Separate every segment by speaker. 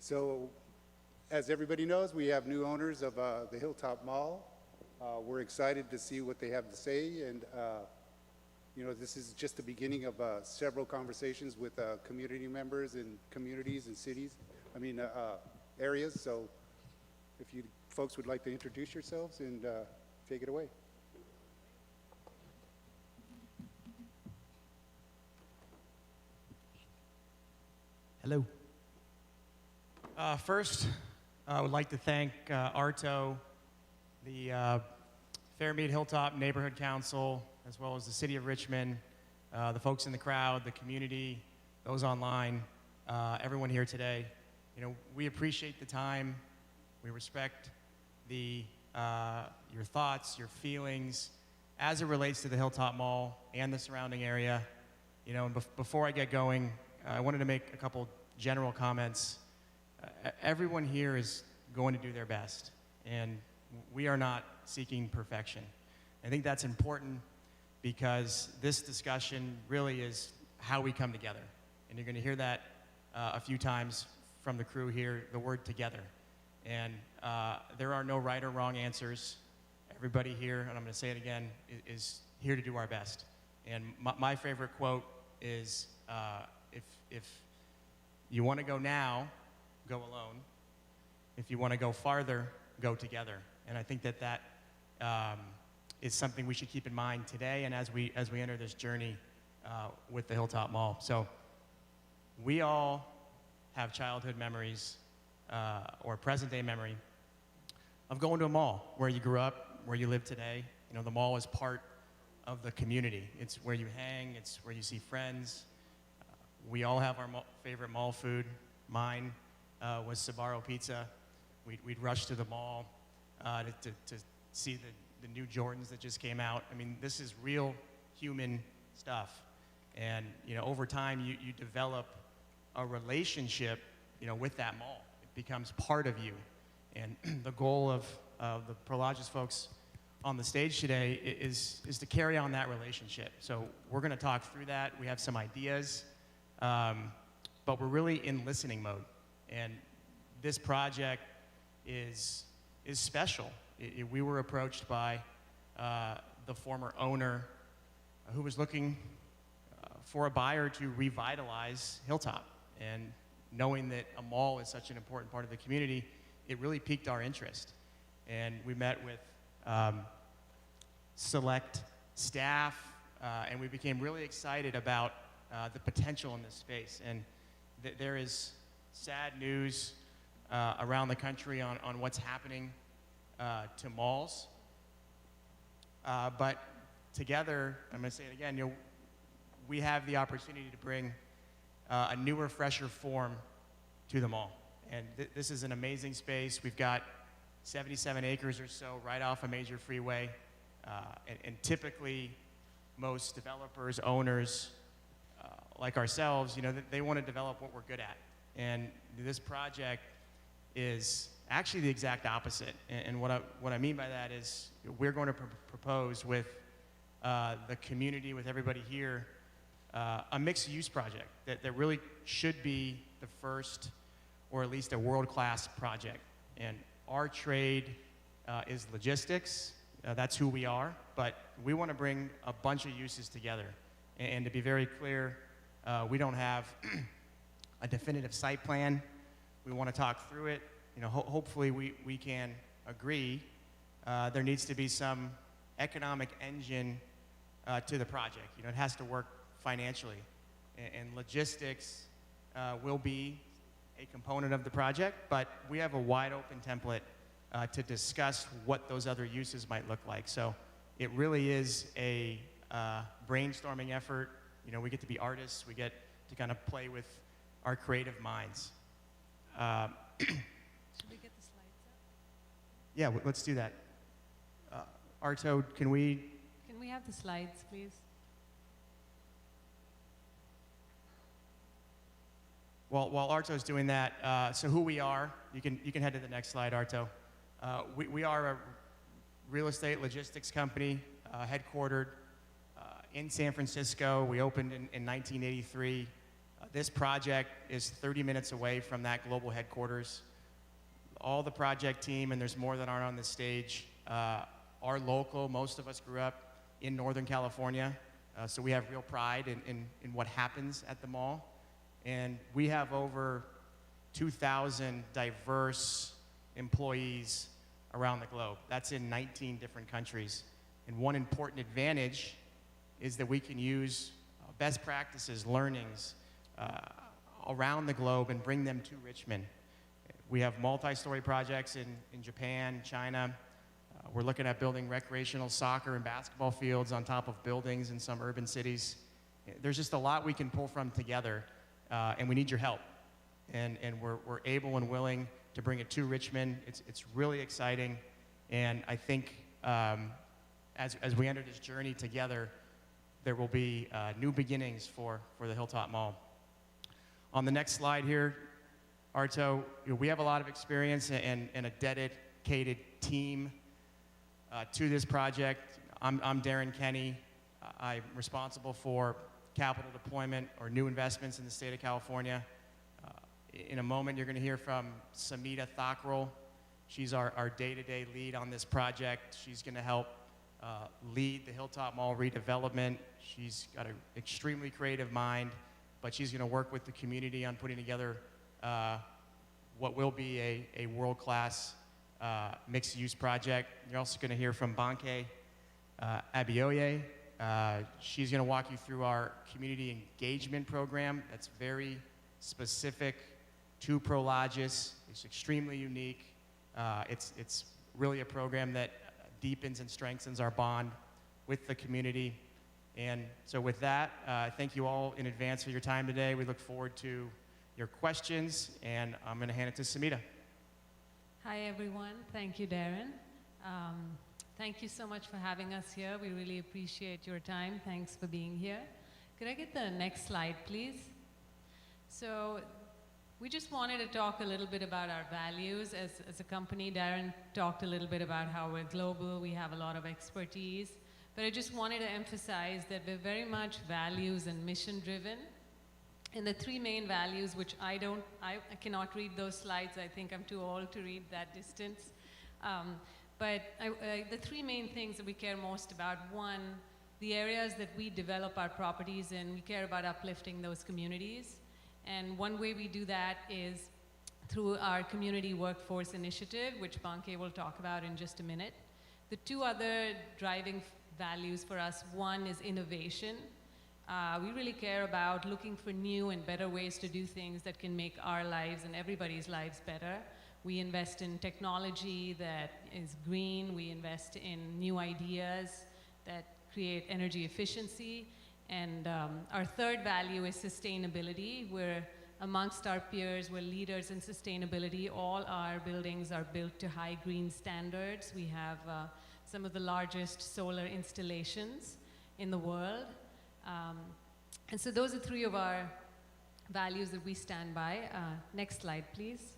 Speaker 1: So, as everybody knows, we have new owners of the Hilltop Mall. We're excited to see what they have to say, and you know, this is just the beginning of several conversations with community members and communities and cities, areas. So if you folks would like to introduce yourselves and take it away.
Speaker 2: Hello. First, I would like to thank Arto, the Fairmede Hilltop Neighborhood Council, as well as the City of Richmond, the folks in the crowd, the community, those online, everyone here today. You know, we appreciate the time. We respect the your thoughts, your feelings, as it relates to the Hilltop Mall and the surrounding area. You know, before I get going, I wanted to make a couple general comments. Everyone here is going to do their best, and we are not seeking perfection. I think that's important because this discussion really is how we come together. And you're going to hear that a few times from the crew here, the word together. And there are no right or wrong answers. Everybody here, and I'm going to say it again, is here to do our best. And my favorite quote is, if you want to go now, go alone. If you want to go farther, go together. And I think that is something we should keep in mind today and as we enter this journey with the Hilltop Mall. So we all have childhood memories or present day memory of going to a mall where you grew up, where you live today. You know, the mall is part of the community. It's where you hang, it's where you see friends. We all have our favorite mall food. Mine was Sbarro pizza. We'd rush to the mall to see the new Jordans that just came out. I mean, this is real human stuff. And, you know, over time, you develop a relationship, you know, with that mall. It becomes part of you. And the goal of the Prologis folks on the stage today is to carry on that relationship. So we're going to talk through that. We have some ideas, but we're really in listening mode. And this project is special. We were approached by the former owner who was looking for a buyer to revitalize Hilltop. And knowing that a mall is such an important part of the community, it really piqued our interest. And we met with select staff, and we became really excited about the potential in this space. And there is sad news around the country on what's happening to malls. But together, I'm going to say it again, you know, we have the opportunity to bring a newer, fresher form to the mall. And this is an amazing space. We've got 77 acres or so right off a major freeway. And typically, most developers, owners, like ourselves, you know, they want to develop what we're good at. And this project is actually the exact opposite. And what I mean by that is we're going to propose with the community, with everybody here, a mixed-use project that really should be the first or at least a world-class project. And our trade is logistics. That's who we are. But we want to bring a bunch of uses together. And to be very clear, we don't have a definitive site plan. We want to talk through it. You know, hopefully we can agree. There needs to be some economic engine to the project. You know, it has to work financially. And logistics will be a component of the project, but we have a wide open template to discuss what those other uses might look like. So it really is a brainstorming effort. You know, we get to be artists. We get to kind of play with our creative minds.
Speaker 3: Should we get the slides up?
Speaker 2: Yeah, let's do that. Arto, can we
Speaker 3: have the slides, please?
Speaker 2: While Arto's doing that, so who we are, you can head to the next slide, Arto. We are a real estate logistics company headquartered in San Francisco. We opened in 1983. This project is 30 minutes away from that global headquarters. All the project team, and there's more that aren't on this stage, are local. Most of us grew up in Northern California, so we have real pride in what happens at the mall. And we have over 2,000 diverse employees around the globe. That's in 19 different countries. And one important advantage is that we can use best practices, learnings around the globe and bring them to Richmond. We have multi-story projects in Japan, China. We're looking at building recreational soccer and basketball fields on top of buildings in some urban cities. There's just a lot we can pull from together, and we need your help. And we're able and willing to bring it to Richmond. It's really exciting, and I think as we enter this journey together, there will be new beginnings for the Hilltop Mall. On the next slide here, Arto, we have a lot of experience and a dedicated team to this project. I'm Darren Kenny. I'm responsible for capital deployment or new investments in the state of California. In a moment, you're going to hear from Samita Thakral. She's our day-to-day lead on this project. She's going to help lead the Hilltop Mall redevelopment. She's got an extremely creative mind, but she's going to work with the community on putting together what will be a world-class mixed-use project. You're also going to hear from Banke Abioye. She's going to walk you through our community engagement program that's very specific to Prologis. It's extremely unique. It's really a program that deepens and strengthens our bond with the community. And so with that, thank you all in advance for your time today. We look forward to your questions, and I'm going to hand it to Samita.
Speaker 3: Hi, everyone. Thank you, Darren. Thank you so much for having us here. We really appreciate your time. Thanks for being here. Could I get the next slide, please? So we just wanted to talk a little bit about our values. As a company, Darren talked a little bit about how we're global. We have a lot of expertise. But I just wanted to emphasize that we're very much values and mission driven. And the three main values, which I cannot read those slides. I think I'm too old to read that distance. But the three main things that we care most about: one, the areas that we develop our properties in, we care about uplifting those communities. And one way we do that is through our community workforce initiative, which Banke will talk about in just a minute. The two other driving values for us, one is innovation. We really care about looking for new and better ways to do things that can make our lives and everybody's lives better. We invest in technology that is green. We invest in new ideas that create energy efficiency. And our third value is sustainability. We're amongst our peers, we're leaders in sustainability. All our buildings are built to high green standards. We have some of the largest solar installations in the world. And so those are three of our values that we stand by. Next slide, please.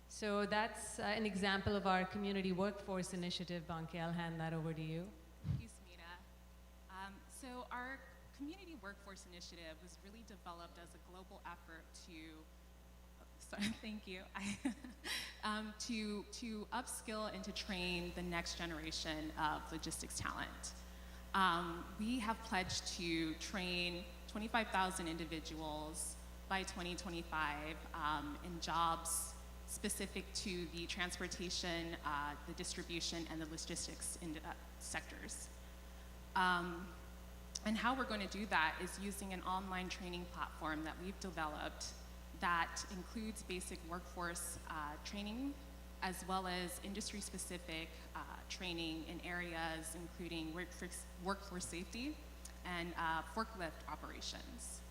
Speaker 3: So that's an example of our community workforce initiative. Banke, I'll hand that over to you.
Speaker 4: Thank you, Smita. So our community workforce initiative was really developed as a global effort to upskill and to train the next generation of logistics talent. We have pledged to train 25,000 individuals by 2025 in jobs specific to the transportation, the distribution, and the logistics sectors. And how we're going to do that is using an online training platform that we've developed that includes basic workforce training as well as industry-specific training in areas including workforce safety and forklift operations.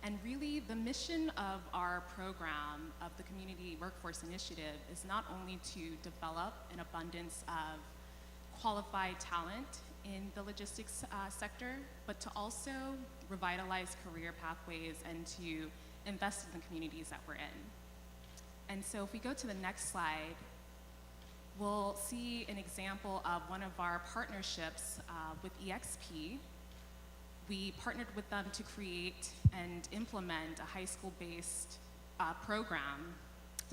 Speaker 4: And really, the mission of our program, of the Community Workforce Initiative, is not only to develop an abundance of qualified talent in the logistics sector, but to also revitalize career pathways and to invest in the communities that we're in. And so if we go to the next slide, we'll see an example of one of our partnerships with EXP. we partnered with them to create and implement a high school-based program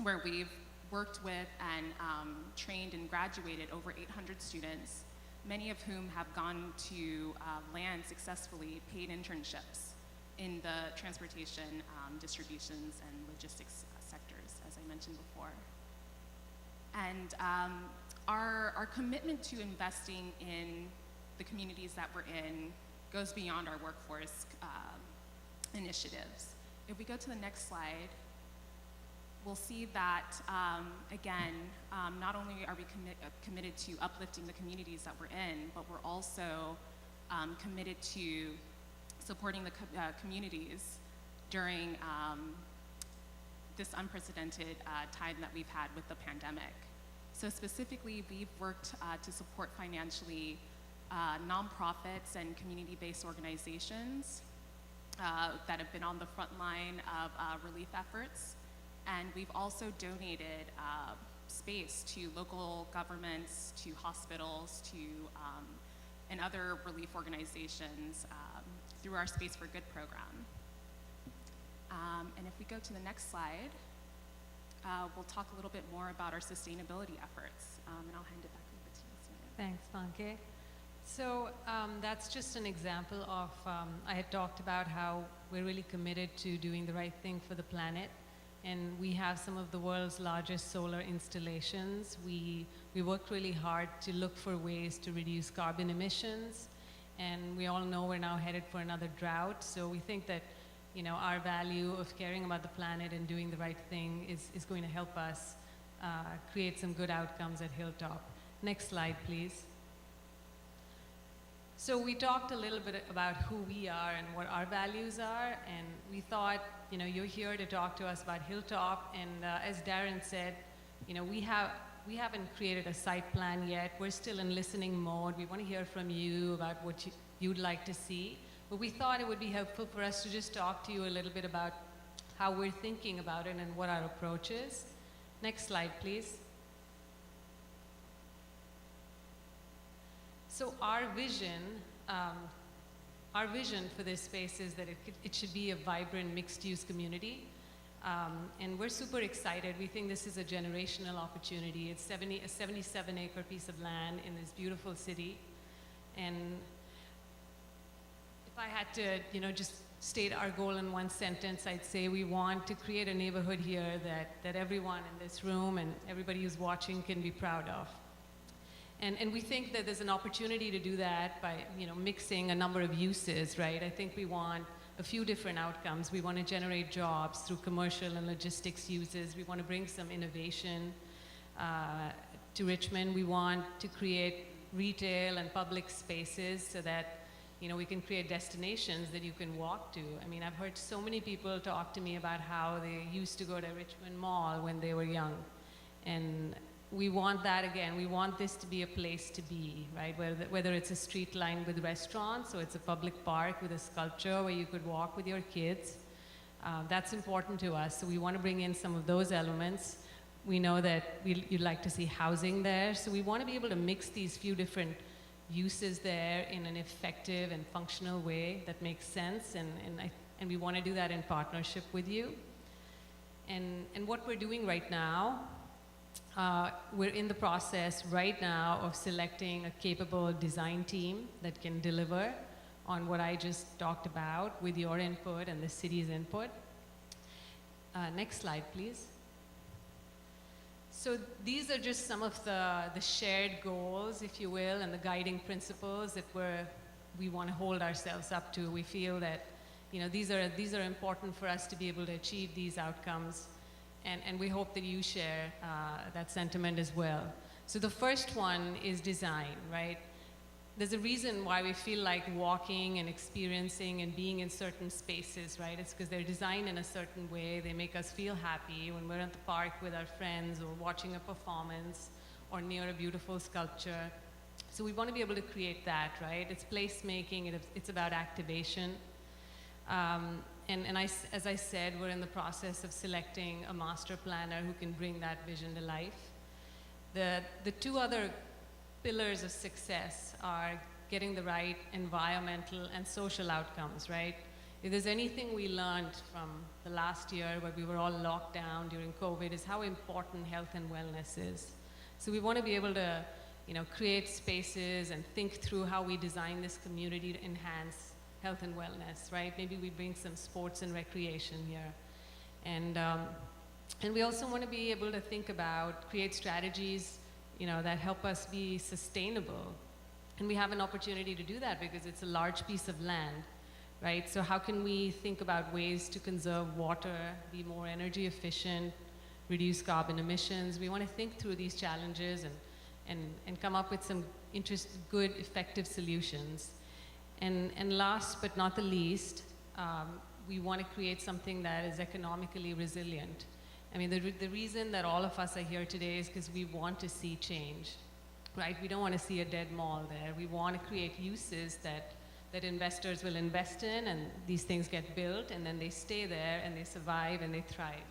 Speaker 4: where we've worked with and trained and graduated over 800 students, many of whom have gone to land successfully paid internships in the transportation, distributions, and logistics sectors, as I mentioned before. And our commitment to investing in the communities that we're in goes beyond our workforce initiatives. If we go to the next slide, we'll see that, again, not only are we committed to uplifting the communities that we're in, but we're also committed to supporting the communities during this unprecedented time that we've had with the pandemic. So specifically, we've worked to support financially nonprofits and community-based organizations that have been on the front line of relief efforts. And we've also donated space to local governments, to hospitals, to and other relief organizations through our Space for Good program. And if we go to the next slide, we'll talk a little bit more about our sustainability efforts. And I'll hand it back over to you, Sonia.
Speaker 3: Thanks, Funke. So that's just an example of, I had talked about how we're really committed to doing the right thing for the planet. And we have some of the world's largest solar installations. We worked really hard to look for ways to reduce carbon emissions. And we all know we're now headed for another drought. So we think that, you know, our value of caring about the planet and doing the right thing is going to help us create some good outcomes at Hilltop. Next slide, please. So we talked a little bit about who we are and what our values are, and we thought, you know, you're here to talk to us about Hilltop, and as Darren said, you know, we haven't created a site plan yet. We're still in listening mode. We want to hear from you about what you'd like to see, but we thought it would be helpful for us to just talk to you a little bit about how we're thinking about it and what our approach is. Next slide, please. So our vision for this space is that it should be a vibrant mixed-use community, and we're super excited. We think this is a generational opportunity. It's a 77-acre piece of land in this beautiful city, and if I had to, you know, just state our goal in one sentence, I'd say we want to create a neighborhood here that everyone in this room and everybody who's watching can be proud of. And we think that there's an opportunity to do that by, you know, mixing a number of uses, right? I think we want a few different outcomes. We want to generate jobs through commercial and logistics uses. We want to bring some innovation to Richmond. We want to create retail and public spaces so that, you know, we can create destinations that you can walk to. I mean, I've heard so many people talk to me about how they used to go to Richmond Mall when they were young. And we want that again. We want this to be a place to be, right? Whether it's a street lined with restaurants or it's a public park with a sculpture where you could walk with your kids. That's important to us. So we want to bring in some of those elements. We know that you'd like to see housing there. So we want to be able to mix these few different uses there in an effective and functional way that makes sense. And we want to do that in partnership with you. And what we're doing right now, we're in the process right now of selecting a capable design team that can deliver on what I just talked about with your input and the city's input. Next slide, please. So these are just some of the shared goals, if you will, and the guiding principles that we want to hold ourselves up to. We feel that, you know, these are important for us to be able to achieve these outcomes. And we hope that you share that sentiment as well. So the first one is design, right? There's a reason why we feel like walking and experiencing and being in certain spaces, right? It's because they're designed in a certain way. They make us feel happy when we're at the park with our friends or watching a performance or near a beautiful sculpture. So we want to be able to create that, right? It's placemaking, it's about activation. As I said, we're in the process of selecting a master planner who can bring that vision to life. The two other pillars of success are getting the right environmental and social outcomes, right? If there's anything we learned from the last year where we were all locked down during COVID is how important health and wellness is. So we want to be able to, create spaces and think through how we design this community to enhance health and wellness, right? Maybe we bring some sports and recreation here. And we also want to be able to think about, create strategies, that help us be sustainable. And we have an opportunity to do that because it's a large piece of land, right? So how can we think about ways to conserve water, be more energy efficient, reduce carbon emissions? We want to think through these challenges and come up with some good, effective solutions. And last but not the least, we want to create something that is economically resilient. I mean, the reason that all of us are here today is because we want to see change, right? We don't want to see a dead mall there. We want to create uses that investors will invest in, and these things get built, and then they stay there, and they survive, and they thrive.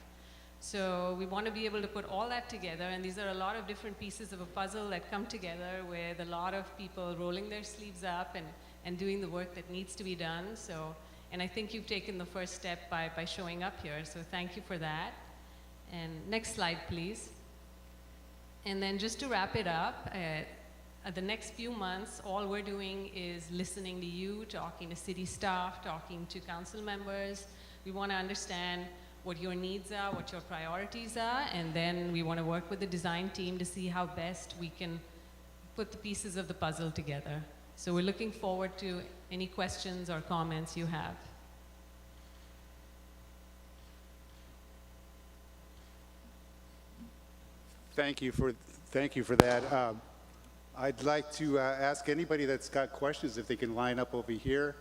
Speaker 3: So we want to be able to put all that together, and these are a lot of different pieces of a puzzle that come together with a lot of people rolling their sleeves up and doing the work that needs to be done. So, and I think you've taken the first step by showing up here, so thank you for that. And next slide, please. And then just to wrap it up, the next few months, all we're doing is listening to you, talking to city staff, talking to council members. We want to understand what your needs are, what your priorities are, and then we want to work with the design team to see how best we can put the pieces of the puzzle together. So we're looking forward to any questions or comments you have.
Speaker 1: Thank you for that. I'd like to ask anybody that's got questions if they can line up over here.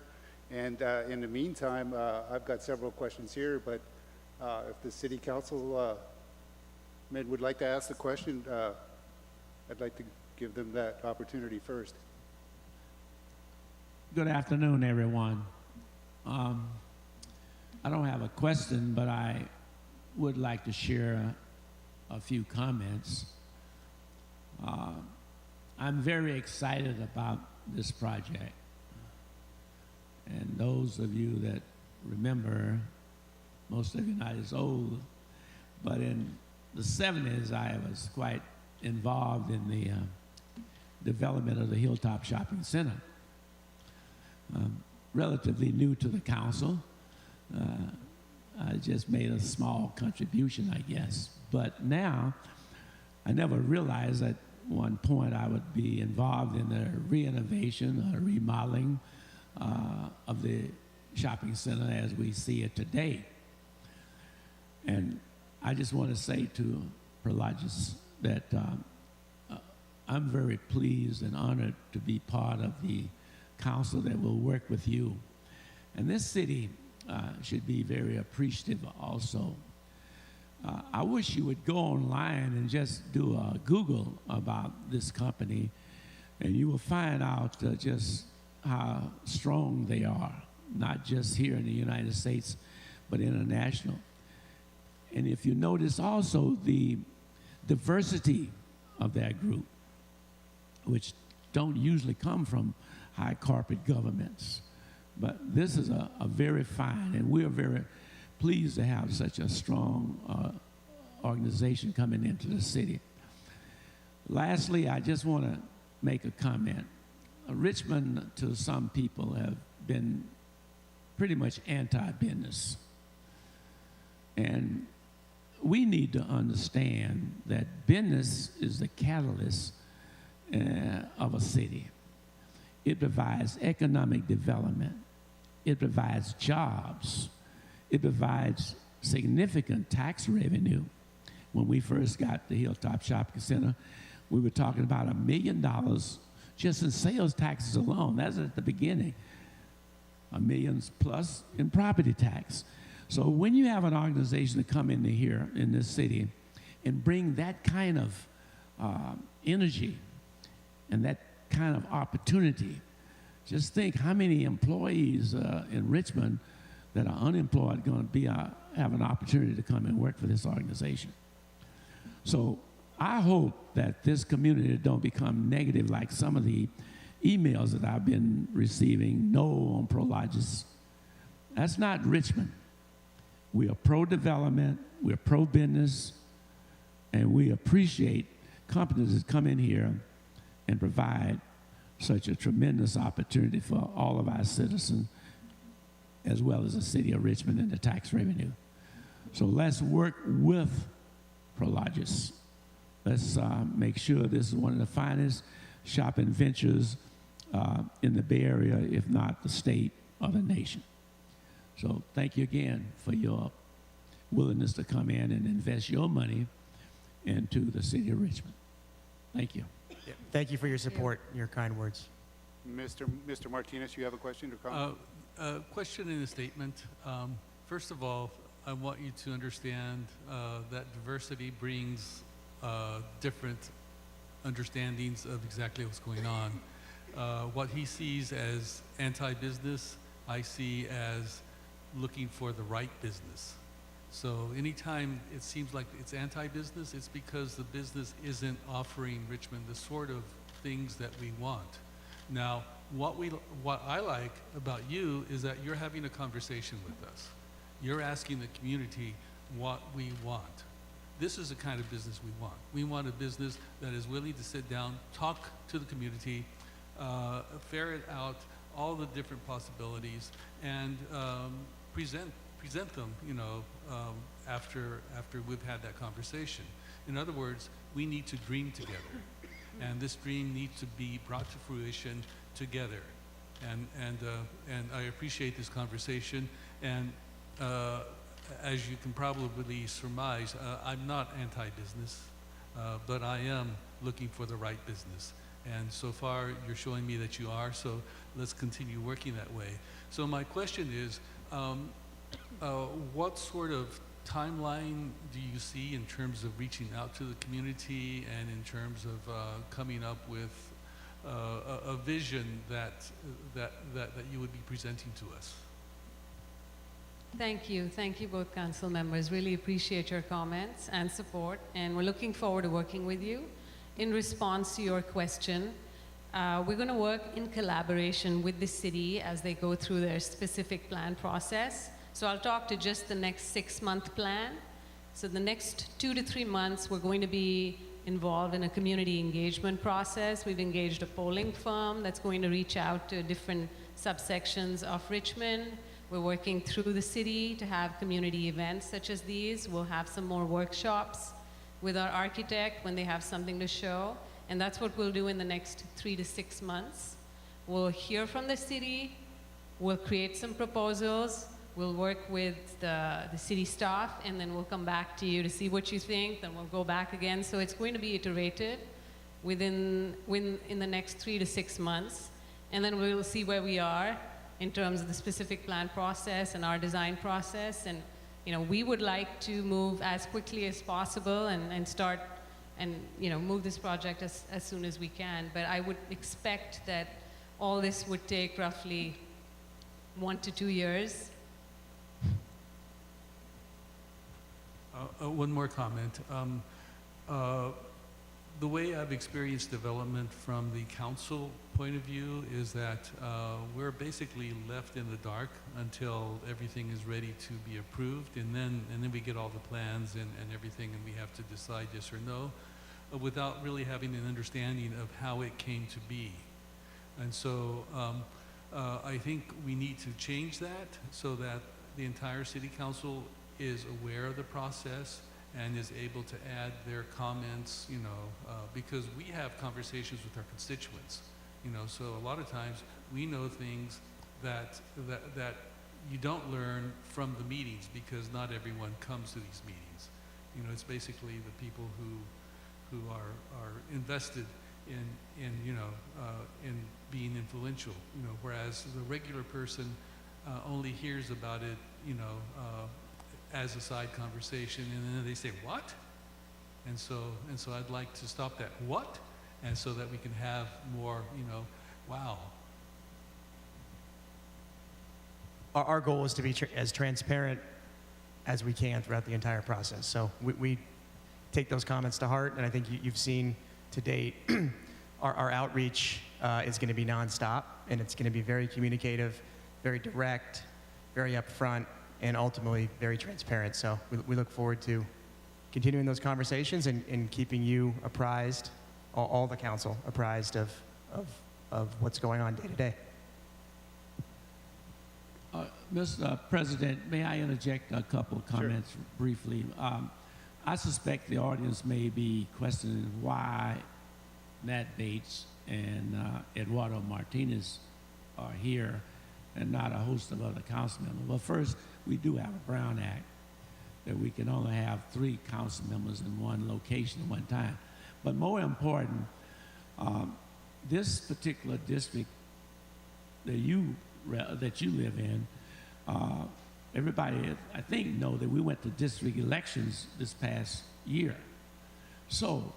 Speaker 1: And in the meantime, I've got several questions here, but if the city council men would like to ask the question, I'd like to give them that opportunity first.
Speaker 5: Good afternoon, everyone. I don't have a question, but I would like to share a few comments. I'm very excited about this project. And those of you that remember, most of you not as old, but in the 70s, I was quite involved in the development of the Hilltop Shopping Center. Relatively new to the council. I just made a small contribution, I guess. But now, I never realized at one point I would be involved in the renovation or remodeling of the shopping center as we see it today. And I just want to say to Prologis that I'm very pleased and honored to be part of the council that will work with you. And this city should be very appreciative also. I wish you would go online and just do a Google about this company, and you will find out just how strong they are, not just here in the United States, but international. And if you notice also the diversity of that group, which don't usually come from high corporate governments. But this is a very fine, and we're very pleased to have such a strong organization coming into the city. Lastly, I just want to make a comment. Richmond, to some people, have been pretty much anti-business. And we need to understand that business is the catalyst of a city. It provides economic development. It provides jobs. It provides significant tax revenue. When we first got the Hilltop Shopping Center, we were talking about $1 million just in sales taxes alone. That's at the beginning. $1 million plus in property tax. So when you have an organization to come into here in this city and bring that kind of energy and that kind of opportunity, just think how many employees in Richmond that are unemployed are going to have an opportunity to come and work for this organization. So I hope that this community don't become negative like some of the emails that I've been receiving, no on Prologis. That's not Richmond. We are pro-development, we're pro-business, and we appreciate companies that come in here and provide such a tremendous opportunity for all of our citizens, as well as the city of Richmond and the tax revenue. So let's work with Prologis. Let's make sure this is one of the finest shopping ventures in the Bay Area, if not the state or the nation. So thank you again for your willingness to come in and invest your money into the city of Richmond. Thank you.
Speaker 2: Yeah, thank you for your support, your kind words.
Speaker 1: Mr. Martinez, you have a question or comment?
Speaker 6: Question and a statement. First of all, I want you to understand that diversity brings different understandings of exactly what's going on. What he sees as anti-business, I see as looking for the right business. So anytime it seems like it's anti-business, it's because the business isn't offering Richmond the sort of things that we want. Now, what I like about you is that you're having a conversation with us. You're asking the community what we want. This is the kind of business we want. We want a business that is willing to sit down, talk to the community, ferret out all the different possibilities, and present them, after we've had that conversation. In other words, we need to dream together, and this dream needs to be brought to fruition together. And I appreciate this conversation. And as you can probably surmise, I'm not anti-business, but I am looking for the right business. And so far, you're showing me that you are, so let's continue working that way. So my question is, what sort of timeline do you see in terms of reaching out to the community and in terms of coming up with a vision that you would be presenting to us?
Speaker 3: Thank you both council members. Really appreciate your comments and support, and we're looking forward to working with you. In response to your question, we're going to work in collaboration with the city as they go through their specific plan process. So I'll talk to just the next 6-month plan. So the next 2 to 3 months, we're going to be involved in a community engagement process. We've engaged a polling firm that's going to reach out to different subsections of Richmond. We're working through the city to have community events such as these. We'll have some more workshops with our architect when they have something to show. And that's what we'll do in the next 3 to 6 months. We'll hear from the city. We'll create some proposals. We'll work with the city staff, and then we'll come back to you to see what you think. Then we'll go back again. So it's going to be iterated in the next 3 to 6 months. And then we'll see where we are in terms of the specific plan process and our design process. And we would like to move as quickly as possible and start and move this project as soon as we can. But I would expect that all this would take roughly 1 to 2 years.
Speaker 6: One more comment. The way I've experienced development from the council point of view is that we're basically left in the dark until everything is ready to be approved, and then we get all the plans and everything, and we have to decide yes or no, without really having an understanding of how it came to be. And so I think we need to change that so that the entire city council is aware of the process and is able to add their comments, because we have conversations with our constituents, so a lot of times we know things that you don't learn from the meetings, because not everyone comes to these meetings. It's basically the people who are invested in being influential, whereas the regular person only hears about it, as a side conversation, and then they say, what? And so I'd like to stop that, what? And so that we can have more, wow.
Speaker 2: Our goal is to be as transparent as we can throughout the entire process. So we take those comments to heart, and I think you've seen to date our outreach is going to be nonstop, and it's going to be very communicative, very direct, very upfront, and ultimately very transparent. So we look forward to continuing those conversations and keeping you apprised, all the council apprised of what's going on day to day.
Speaker 5: Mr. President, may I interject a couple of comments briefly? I suspect the audience may be questioning why Nat Bates and Eduardo Martinez are here and not a host of other council members. Well, first, we do have a Brown Act that we can only have 3 council members in one location at one time. But more important, this particular district that you live in, everybody, I think, know that we went to district elections this past year. So,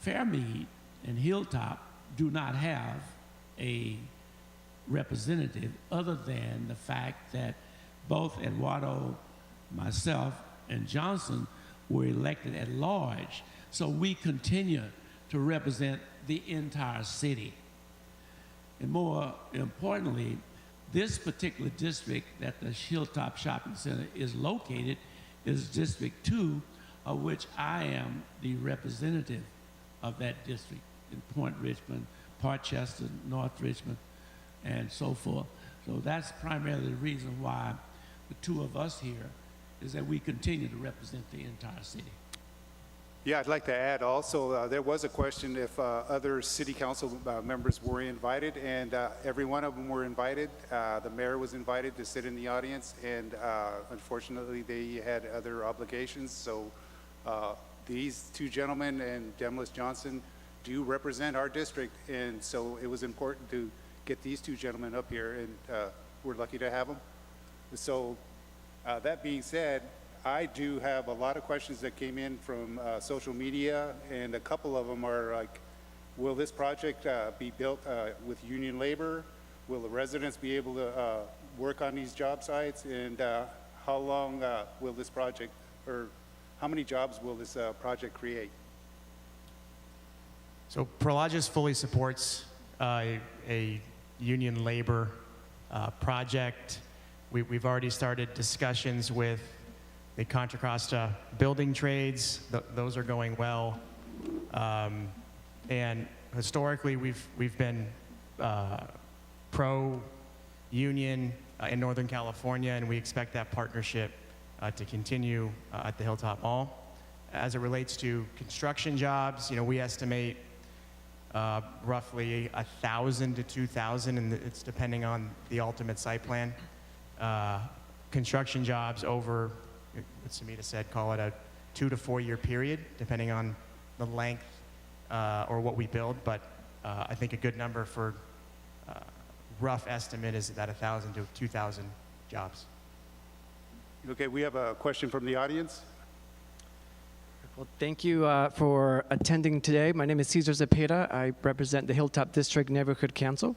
Speaker 5: Fairmede and Hilltop do not have a representative other than the fact that both Eduardo, myself, and Johnson were elected at large. So we continue to represent the entire city. And more importantly, this particular district that the Hilltop Shopping Center is located is District 2, of which I am the representative of that district in Point Richmond, Parkchester, North Richmond, and so forth. So that's primarily the reason why the 2 of us here is that we continue to represent the entire city.
Speaker 1: Yeah, I'd like to add also, there was a question if other city council members were invited, and every one of them were invited. The mayor was invited to sit in the audience, and unfortunately they had other obligations. So these 2 gentlemen and Demlis Johnson do represent our district, and so it was important to get these 2 gentlemen up here, and we're lucky to have them. So that being said, I do have a lot of questions that came in from social media, and a couple of them are like, will this project be built with union labor? Will the residents be able to work on these job sites? And how long will this project, or how many jobs will this project create?
Speaker 2: So Prologis fully supports a union labor project. We've already started discussions with the Contra Costa building trades. Those are going well. And historically, we've been pro-union in Northern California, and we expect that partnership to continue at the Hilltop Mall. As it relates to construction jobs, we estimate roughly 1,000 to 2,000, and it's depending on the ultimate site plan. Construction jobs over, what Samita said, call it a 2 to 4 year period, depending on the length or what we build. But I think a good number for rough estimate is about 1,000 to 2,000 jobs.
Speaker 1: Okay, we have a question from the audience.
Speaker 7: Well, thank you for attending today. My name is Cesar Zepeda. I represent the Hilltop District Neighborhood Council.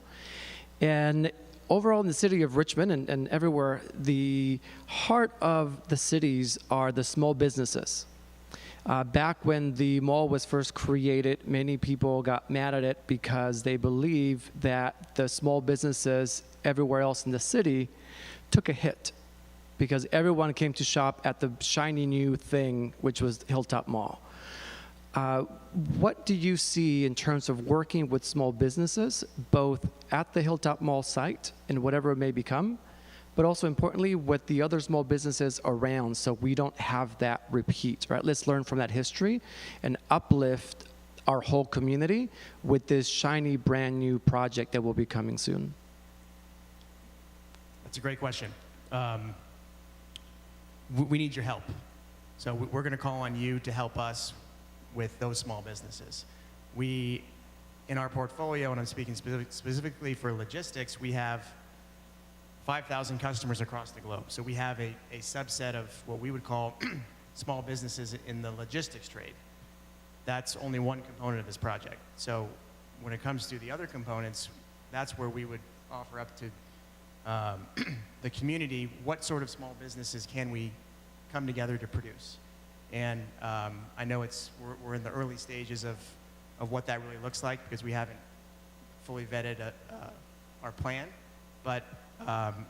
Speaker 7: And overall in the city of Richmond and everywhere, the heart of the cities are the small businesses. Back when the mall was first created, many people got mad at it because they believe that the small businesses everywhere else in the city took a hit because everyone came to shop at the shiny new thing, which was Hilltop Mall. What do you see in terms of working with small businesses, both at the Hilltop Mall site and whatever it may become, but also importantly with the other small businesses around so we don't have that repeat, right? Let's learn from that history and uplift our whole community with this shiny brand new project that will be coming soon.
Speaker 2: That's a great question. We need your help. So we're going to call on you to help us with those small businesses. We, in our portfolio, and I'm speaking specifically for logistics, we have 5,000 customers across the globe. So we have a subset of what we would call small businesses in the logistics trade. That's only one component of this project. So when it comes to the other components, that's where we would offer up to the community, what sort of small businesses can we come together to produce? And I know we're in the early stages of what that really looks like because we haven't fully vetted our plan. But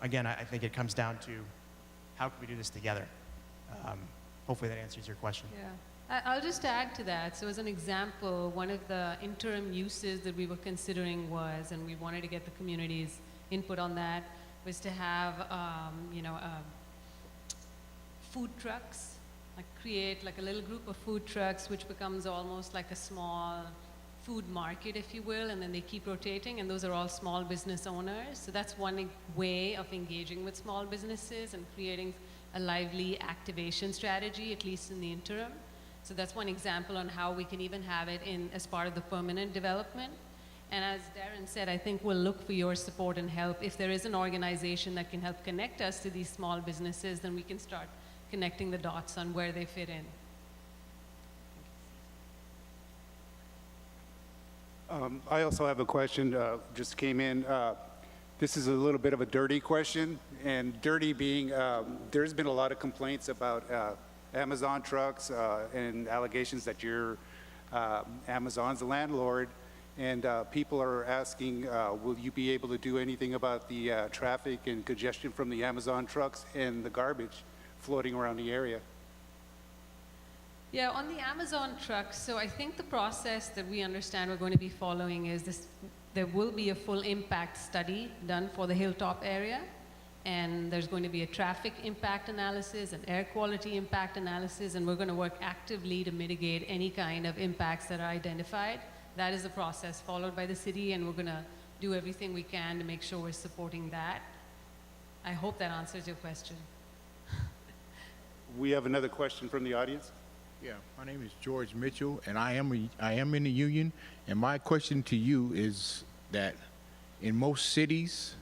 Speaker 2: again, I think it comes down to how can we do this together. Hopefully that answers your question.
Speaker 3: Yeah. I'll just add to that. So as an example, one of the interim uses that we were considering was, and we wanted to get the community's input on that, was to have, food trucks, like create like a little group of food trucks, which becomes almost like a small food market, if you will, and then they keep rotating, and those are all small business owners. So that's one way of engaging with small businesses and creating a lively activation strategy, at least in the interim. So that's one example on how we can even have it in as part of the permanent development. And as Darren said, I think we'll look for your support and help. If there is an organization that can help connect us to these small businesses, then we can start connecting the dots on where they fit in.
Speaker 1: I also have a question, just came in. This is a little bit of a dirty question, and dirty being, there's been a lot of complaints about Amazon trucks and allegations that you're Amazon's landlord, and people are asking, will you be able to do anything about the traffic and congestion from the Amazon trucks and the garbage floating around the area?
Speaker 3: Yeah, on the Amazon trucks, so I think the process that we understand we're going to be following is this: there will be a full impact study done for the Hilltop area, and there's going to be a traffic impact analysis, an air quality impact analysis, and we're going to work actively to mitigate any kind of impacts that are identified. That is a process followed by the city, and we're going to do everything we can to make sure we're supporting that. I hope that answers your question.
Speaker 1: We have another question from the audience.
Speaker 8: Yeah, my name is George Mitchell, and I am in the union. And my question to you is that in most cities,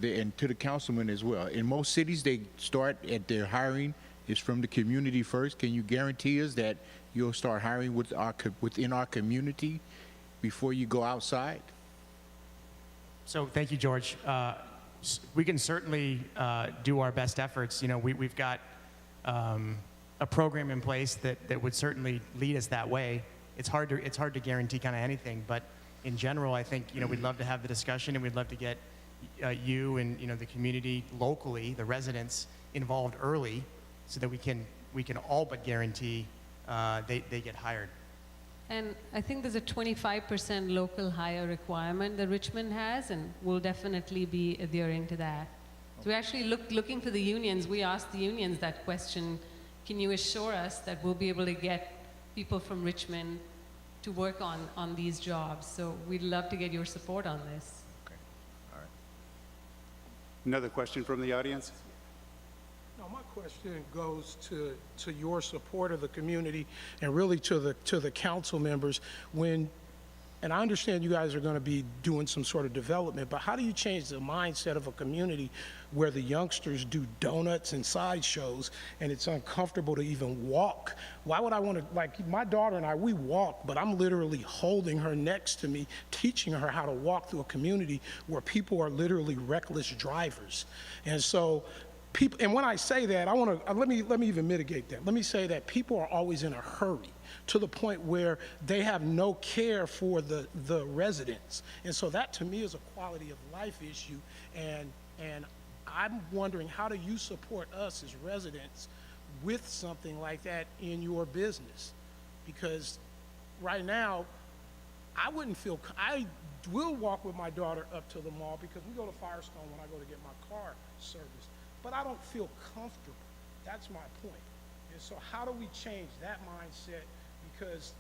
Speaker 8: and to the councilman as well, in most cities they start at their hiring is from the community first. Can you guarantee us that you'll start hiring within our community before you go outside?
Speaker 2: So thank you, George. We can certainly do our best efforts. You know, we've got a program in place that would certainly lead us that way. It's hard to guarantee kind of anything, but in general, I think, you know, we'd love to have the discussion, and we'd love to get you and, you know, the community locally, the residents, involved early, so that we can all but guarantee they get hired.
Speaker 3: And I think there's a 25% local hire requirement that Richmond has, and we'll definitely be adhering to that. So we're actually looking for the unions. We asked the unions that question: can you assure us that we'll be able to get people from Richmond to work on these jobs? So we'd love to get your support on this.
Speaker 8: Okay, all right.
Speaker 1: Another question from the audience?
Speaker 9: No, my question goes to your support of the community and really to the council members. And I understand you guys are going to be doing some sort of development, but how do you change the mindset of a community where the youngsters do donuts and sideshows and it's uncomfortable to even walk? Why would I want to, like my daughter and I, we walk, but I'm literally holding her next to me, teaching her how to walk through a community where people are literally reckless drivers. And so people, and when I say that, I want to, let me even mitigate that. Let me say that people are always in a hurry, to the point where they have no care for the residents. And so that to me is a quality of life issue. And I'm wondering, how do you support us as residents with something like that in your business? Because right now, I will walk with my daughter up to the mall because we go to Firestone when I go to get my car serviced, but I don't feel comfortable. That's my point. And so how do we change that mindset? Because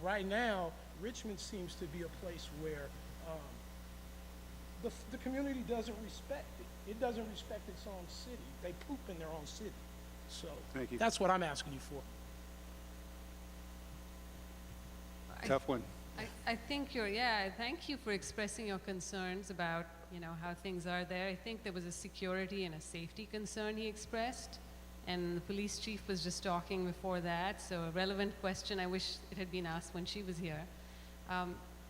Speaker 9: right now, Richmond seems to be a place where the community doesn't respect it. It doesn't respect its own city. They poop in their own city. So
Speaker 1: Thank you.
Speaker 9: that's what I'm asking you for.
Speaker 1: Tough one.
Speaker 3: I think thank you for expressing your concerns about, you know, how things are there. I think there was a security and a safety concern he expressed, and the police chief was just talking before that, so a relevant question. I wish it had been asked when she was here.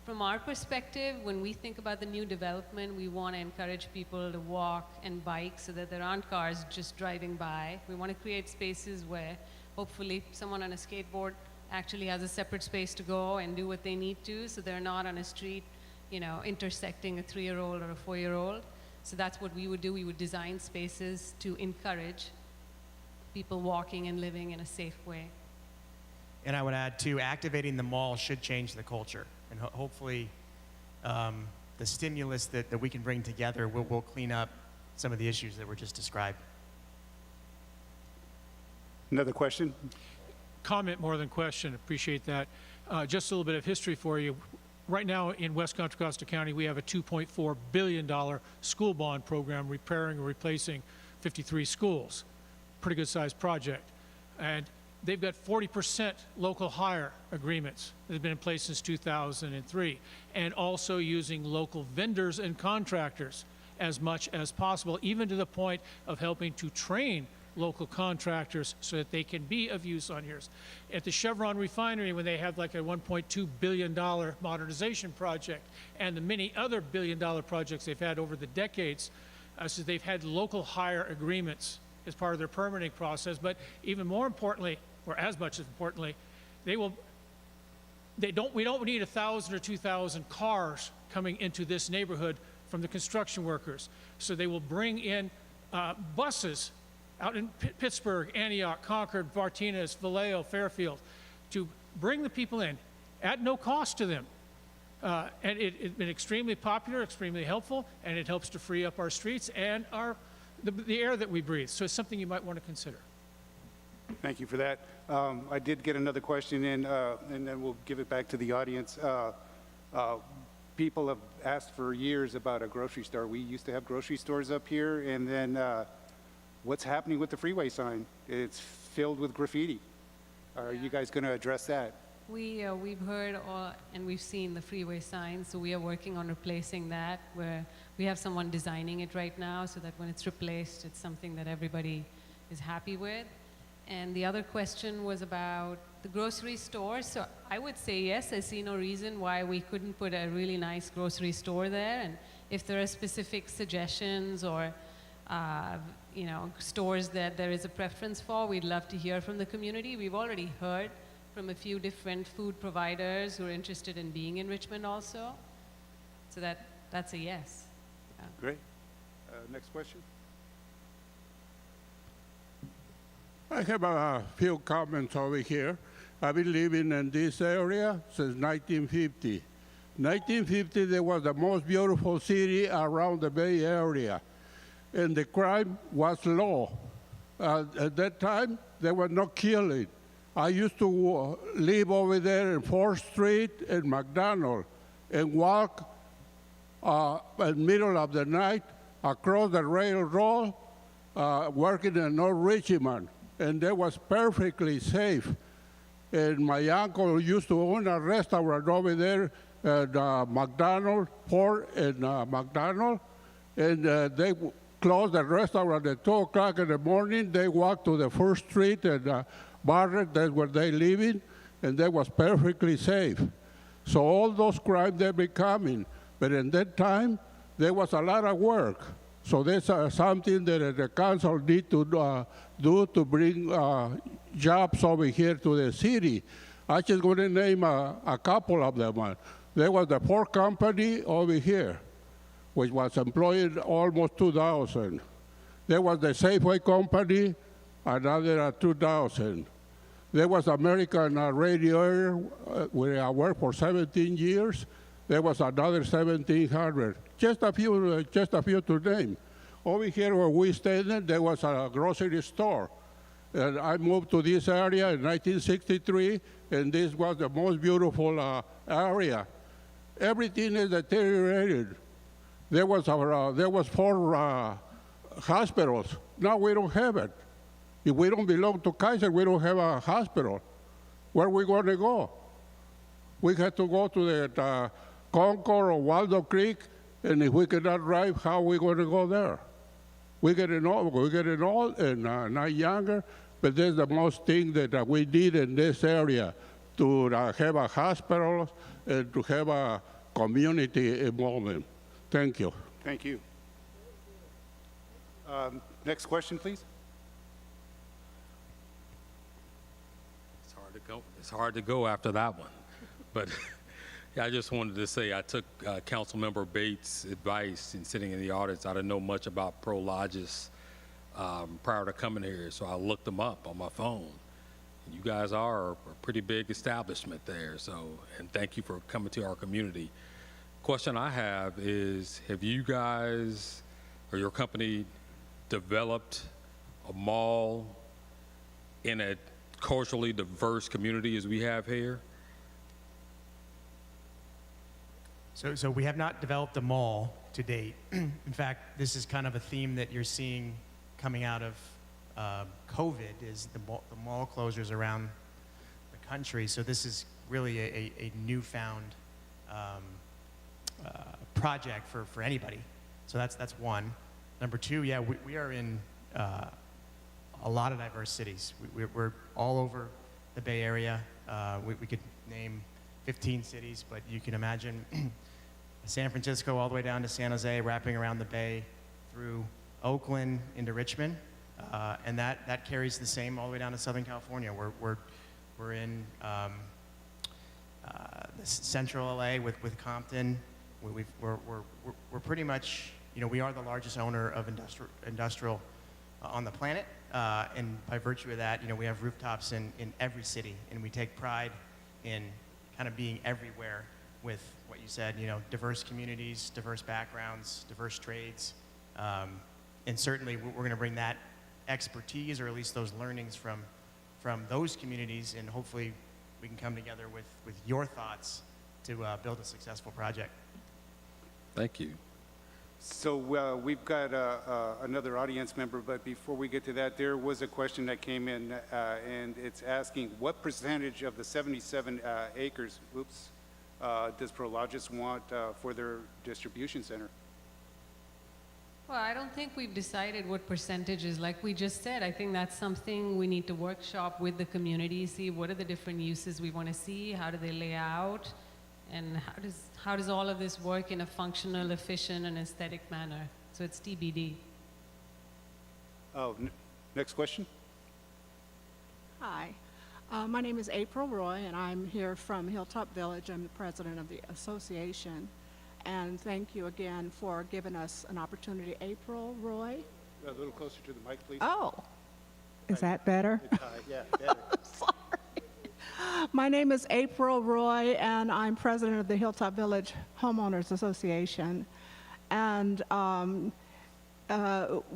Speaker 3: From our perspective, when we think about the new development, we want to encourage people to walk and bike so that there aren't cars just driving by. We want to create spaces where hopefully someone on a skateboard actually has a separate space to go and do what they need to, so they're not on a street intersecting a 3-year-old or a 4-year-old. So that's what we would do. We would design spaces to encourage people walking and living in a safe way.
Speaker 2: And I would add, too, activating the mall should change the culture. And hopefully the stimulus that we can bring together will clean up some of the issues that were just described.
Speaker 1: Another question?
Speaker 10: Comment more than question. Appreciate that. Just a little bit of history for you. Right now in West Contra Costa County, we have a $2.4 billion school bond program repairing or replacing 53 schools. Pretty good sized project. And they've got 40% local hire agreements that have been in place since 2003, and also using local vendors and contractors as much as possible, even to the point of helping to train local contractors so that they can be of use on yours. At the Chevron refinery, when they have like a $1.2 billion modernization project and the many other billion-dollar projects they've had over the decades, so they've had local hire agreements as part of their permitting process. But even more importantly, or as much as importantly, we don't need 1,000 or 2,000 cars coming into this neighborhood from the construction workers. So they will bring in buses out in Pittsburgh, Antioch, Concord, Martinez, Vallejo, Fairfield, to bring the people in at no cost to them. And it's been extremely popular, extremely helpful, and it helps to free up our streets and the air that we breathe. So it's something you might want to consider.
Speaker 1: Thank you for that. I did get another question in, and then we'll give it back to the audience. People have asked for years about a grocery store. We used to have grocery stores up here, and then what's happening with the freeway sign? It's filled with graffiti. Are you guys going to address that?
Speaker 3: We've heard and we've seen the freeway signs, so we are working on replacing that, where we have someone designing it right now so that when it's replaced, it's something that everybody is happy with. And the other question was about the grocery store. So I would say yes, I see no reason why we couldn't put a really nice grocery store there. And if there are specific suggestions or stores that there is a preference for, we'd love to hear from the community. We've already heard from a few different food providers who are interested in being in Richmond also. So that's a yes. Yeah.
Speaker 1: Great. Next question.
Speaker 11: I have a few comments over here. I've been living in this area since 1950. 1950, there was the most beautiful city around the Bay Area, and the crime was low. At that time, there was no killing. I used to live over there in 4th Street and McDonald and walk in the middle of the night across the railroad working in North Richmond. And that was perfectly safe. And my uncle used to own a restaurant over there at McDonald, Port and McDonald. And they closed the restaurant at 2 o'clock in the morning. They walked to the 1st Street and Barrett, that's where they living, and that was perfectly safe. So all those crimes, they've been coming. But in that time, there was a lot of work. So that's something that the council need to do to bring jobs over here to the city. I just going to name a couple of them. There was the Ford Company over here, which was employing almost 2,000. There was the Safeway Company, another 2,000. There was American Radio, where I worked for 17 years. There was another 1,700. Just a few to name. Over here where we stayed, there was a grocery store. And I moved to this area in 1963, and this was the most beautiful area. Everything is deteriorated. There was 4 hospitals. Now we don't have it. If we don't belong to Kaiser, we don't have a hospital. Where are we going to go? We had to go to the Concord or Waldo Creek, and if we cannot drive, how are we going to go there? We're getting old and not younger, but that's the most thing that we need in this area, to have a hospital and to have a community involvement. Thank you.
Speaker 1: Thank you. Next question, please.
Speaker 12: It's hard to go after that one, but Yeah, I just wanted to say I took Councilmember Bates' advice in sitting in the audience. I didn't know much about Prologis prior to coming here, so I looked them up on my phone. And you guys are a pretty big establishment there, so, and thank you for coming to our community. Question I have is, have you guys or your company developed a mall in a culturally diverse community as we have here?
Speaker 2: So we have not developed a mall to date. In fact, this is kind of a theme that you're seeing coming out of COVID, is the mall closures around the country. So this is really a newfound project for anybody. So that's one. Number two, yeah, we are in a lot of diverse cities. We're all over the Bay Area. We could name 15 cities, but you can imagine San Francisco all the way down to San Jose, wrapping around the Bay through Oakland into Richmond, and that carries the same all the way down to Southern California. We're in central LA with Compton. We're pretty much, we are the largest owner of industrial on the planet, and by virtue of that, we have rooftops in every city, and we take pride in kind of being everywhere with what you said, diverse communities, diverse backgrounds, diverse trades, and certainly we're going to bring that expertise, or at least those learnings from those communities, and hopefully we can come together with your thoughts to build a successful project.
Speaker 12: Thank you.
Speaker 1: So we've got another audience member, but before we get to that, there was a question that came in, and it's asking, what percentage of the 77 acres, does Prologis want for their distribution center?
Speaker 3: Well, I don't think we've decided what percentages. Like we just said, I think that's something we need to workshop with the community, see what are the different uses we want to see, how do they lay out, and how does all of this work in a functional, efficient, and aesthetic manner. So it's TBD.
Speaker 1: Oh, next question.
Speaker 13: Hi, my name is April Roy, and I'm here from Hilltop Village. I'm the president of the association. And thank you again for giving us an opportunity. April Roy?
Speaker 1: A little closer to the mic, please.
Speaker 13: Oh, is that better?
Speaker 1: Yeah, better.
Speaker 13: Sorry. My name is April Roy, and I'm president of the Hilltop Village Homeowners Association. And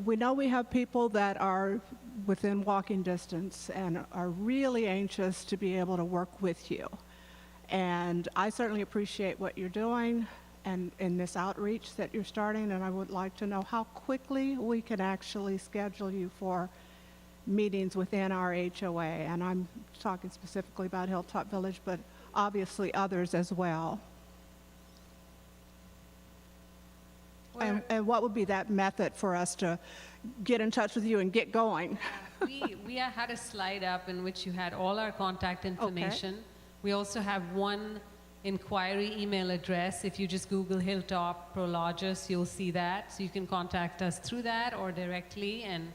Speaker 13: we know we have people that are within walking distance and are really anxious to be able to work with you. And I certainly appreciate what you're doing and in this outreach that you're starting, and I would like to know how quickly we can actually schedule you for meetings within our HOA. And I'm talking specifically about Hilltop Village, but obviously others as well. And what would be that method for us to get in touch with you and get going?
Speaker 3: We had a slide up in which you had all our contact information. Okay. We also have one inquiry email address. If you just Google Hilltop Prologis, you'll see that. So you can contact us through that or directly. And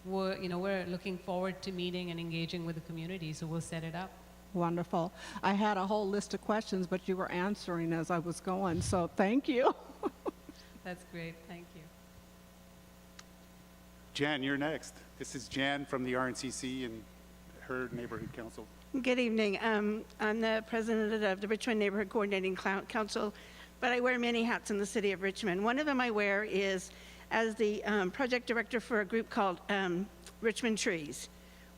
Speaker 3: we're looking forward to meeting and engaging with the community. So we'll set it up.
Speaker 13: Wonderful. I had a whole list of questions, but you were answering as I was going. So thank you.
Speaker 3: That's great. Thank you.
Speaker 1: Jan, you're next. This is Jan from the RNCC and her neighborhood council.
Speaker 14: Good evening. I'm the president of the Richmond Neighborhood Coordinating Council, but I wear many hats in the city of Richmond. One of them I wear is as the project director for a group called Richmond Trees.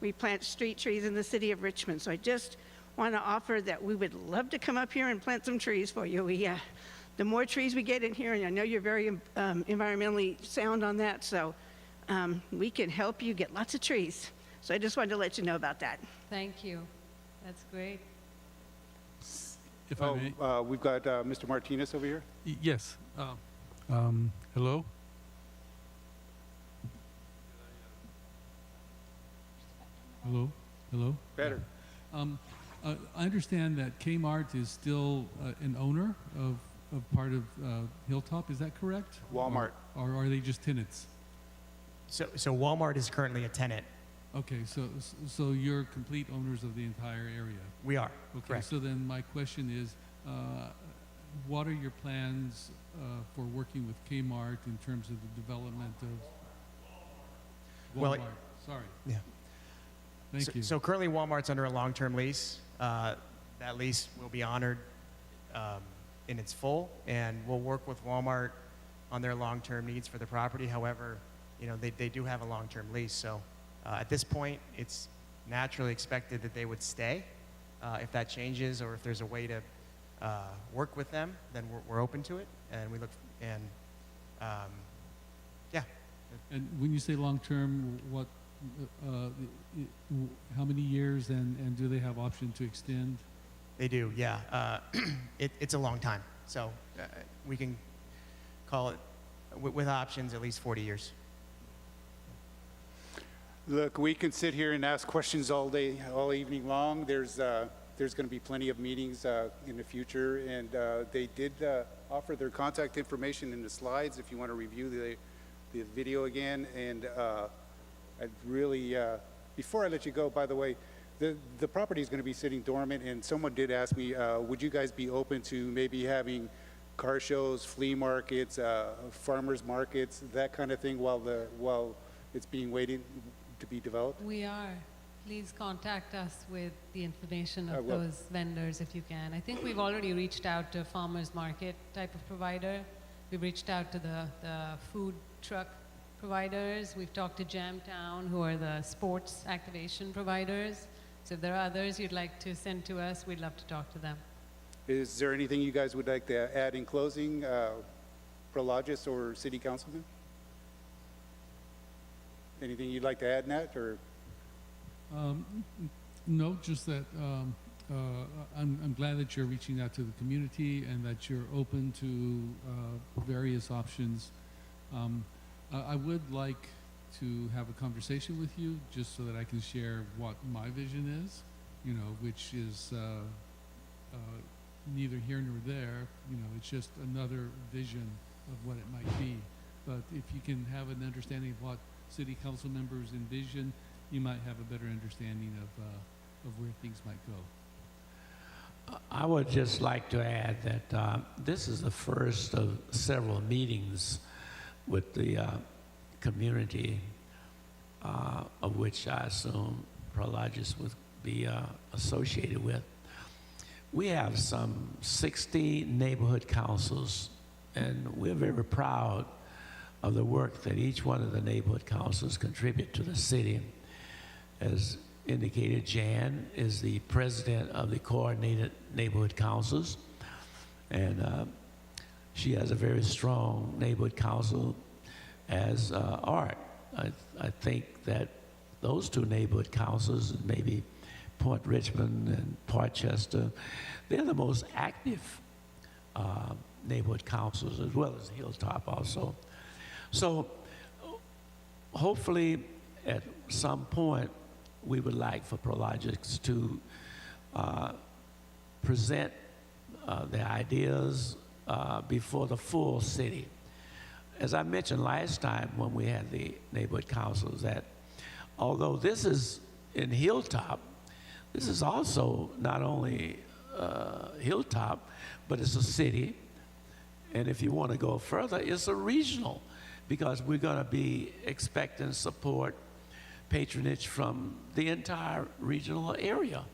Speaker 14: We plant street trees in the city of Richmond. So I just want to offer that we would love to come up here and plant some trees for you. The more trees we get in here, and I know you're very environmentally sound on that, so we can help you get lots of trees. So I just wanted to let you know about that.
Speaker 3: Thank you. That's great.
Speaker 6: If I may.
Speaker 1: We've got Mr. Martinez over here.
Speaker 6: Yes. Hello? Hello? Hello?
Speaker 1: Better.
Speaker 6: I understand that Kmart is still an owner of part of Hilltop. Is that correct?
Speaker 1: Walmart.
Speaker 6: Or are they just tenants?
Speaker 2: So Walmart is currently a tenant.
Speaker 6: Okay, so you're complete owners of the entire area?
Speaker 2: We are,
Speaker 6: Okay,
Speaker 2: correct.
Speaker 6: so then my question is, what are your plans for working with Kmart in terms of the development of
Speaker 2: Well,
Speaker 6: Walmart? Sorry.
Speaker 2: Yeah.
Speaker 6: Thank you.
Speaker 2: So currently Walmart's under a long-term lease. That lease will be honored in its full, and we'll work with Walmart on their long-term needs for the property. However, they do have a long-term lease. So at this point, it's naturally expected that they would stay. If that changes or if there's a way to work with them, then we're open to it. And we look, and yeah.
Speaker 6: And when you say long-term, what, how many years, and do they have option to extend?
Speaker 2: They do, yeah. It's a long time. So we can call it, with options, at least 40 years.
Speaker 1: Look, we can sit here and ask questions all day, all evening long. There's going to be plenty of meetings in the future, and they did offer their contact information in the slides if you want to review the video again. And I'd really, before I let you go, by the way, the property is going to be sitting dormant, and someone did ask me, would you guys be open to maybe having car shows, flea markets, farmers markets, that kind of thing while it's being waited to be developed?
Speaker 3: We are. Please contact us with the information of those vendors if you can. I think we've already reached out to a farmers market type of provider. We've reached out to the food truck providers. We've talked to Jamtown, who are the sports activation providers. So if there are others you'd like to send to us, we'd love to talk to them.
Speaker 1: Is there anything you guys would like to add in closing, Prologis or City Councilman? Anything you'd like to add, Nat, or?
Speaker 6: No, just that I'm glad that you're reaching out to the community and that you're open to various options. I would like to have a conversation with you just so that I can share what my vision is, which is neither here nor there. It's just another vision of what it might be. But if you can have an understanding of what city council members envision, you might have a better understanding of where things might go.
Speaker 5: I would just like to add that this is the first of several meetings with the community, of which I assume Prologis would be associated with. We have some 60 neighborhood councils, and we're very proud of the work that each one of the neighborhood councils contribute to the city. As indicated, Jan is the president of the Coordinated Neighborhood Councils, and she has a very strong neighborhood council as Art. I think that those two neighborhood councils, maybe Port Richmond and Portchester, they're the most active neighborhood councils, as well as Hilltop also. So hopefully at some point we would like for Prologis to present their ideas before the full city. As I mentioned last time when we had the neighborhood councils, that although this is in Hilltop, this is also not only Hilltop, but it's a city. And if you want to go further, it's a regional, because we're going to be expecting support, patronage from the entire regional area.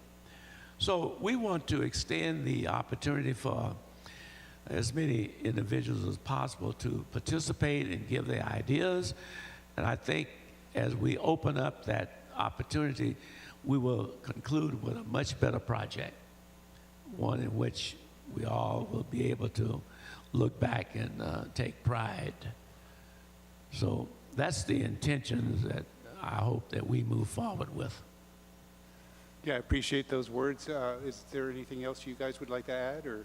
Speaker 5: So we want to extend the opportunity for as many individuals as possible to participate and give their ideas. And I think as we open up that opportunity, we will conclude with a much better project, one in which we all will be able to look back and take pride. So that's the intentions that I hope that we move forward with.
Speaker 1: Yeah, I appreciate those words. Is there anything else you guys would like to add, or?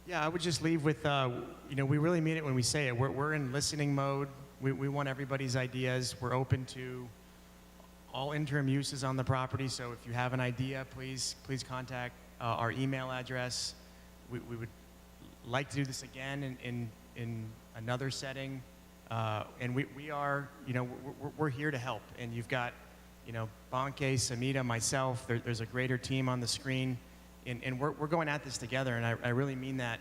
Speaker 2: Yeah, I would just leave with, we really mean it when we say it. We're in listening mode. We want everybody's ideas. We're open to all interim uses on the property. So if you have an idea, please contact our email address. We would like to do this again in another setting. And we are, we're here to help. And you've got, Bonke, Samita, myself, there's a greater team on the screen. And we're going at this together, and I really mean that.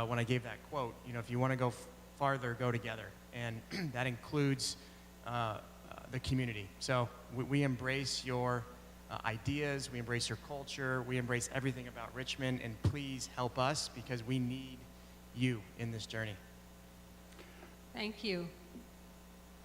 Speaker 2: when I gave that quote. You know, if you want to go farther, go together. And that includes the community. So we embrace your ideas, we embrace your culture, we embrace everything about Richmond, and please help us because we need you in this journey.
Speaker 3: Thank you.